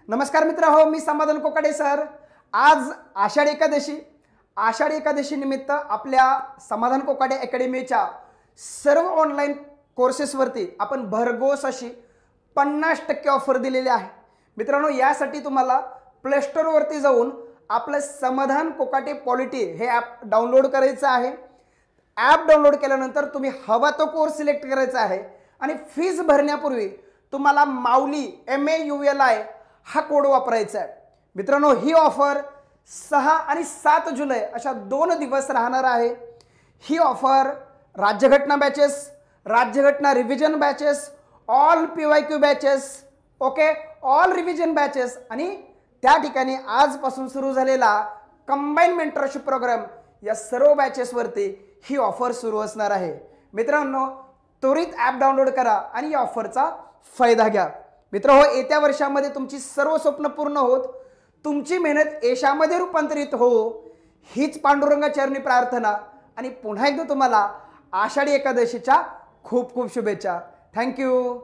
नमस्कार मित्र हो, मी समाधान कोकाटे सर। आज आषाढी एकादशी निमित्त आपल्या समाधान कोकाटे अकॅडमीच्या सर्व ऑनलाईन कोर्सेसवरती आपण भरघोस अशी 50% ऑफर दिलेली आहे। मित्रांनो, यासाठी तुम्हाला प्ले स्टोअरवरती जाऊन आपलं समाधान कोकाटे पॉलिटी हे ॲप डाउनलोड करायचं आहे। ॲप डाउनलोड केल्यानंतर तुम्ही हवा तो कोर्स सिलेक्ट करायचा आहे आणि फीस भरण्यापूर्वी तुम्हाला माऊली MAULI हा कोड वापरायचा आहे। मित्रांनो, ही ऑफर 6 आणि 7 जुलै अशा 2 दिवस राहणार आहे। ही ऑफर राज्यघटना बॅचेस, राज्यघटना revision batches, all PYQ batches, okay, all revision batches आणि त्या ठिकाणी आजपासून सुरू झालेला कंबाईन मेंटरशिप प्रोग्राम या सर्व बॅचेसवरती ही ऑफर सुरू असणार आहे। मित्रांनो, त्वरित ॲप डाउनलोड करा आणि या ऑफरचा फायदा घ्या। मित्रहो, येत्या वर्षामध्ये तुमची सर्व स्वप्न पूर्ण होत, तुमची मेहनत यशामध्ये रूपांतरित हो, हीच पांडुरंगा चरणी प्रार्थना आणि पुन्हा एकदा तुम्हाला आषाढी एकादशीच्या खूप खूप शुभेच्छा। थँक्यू।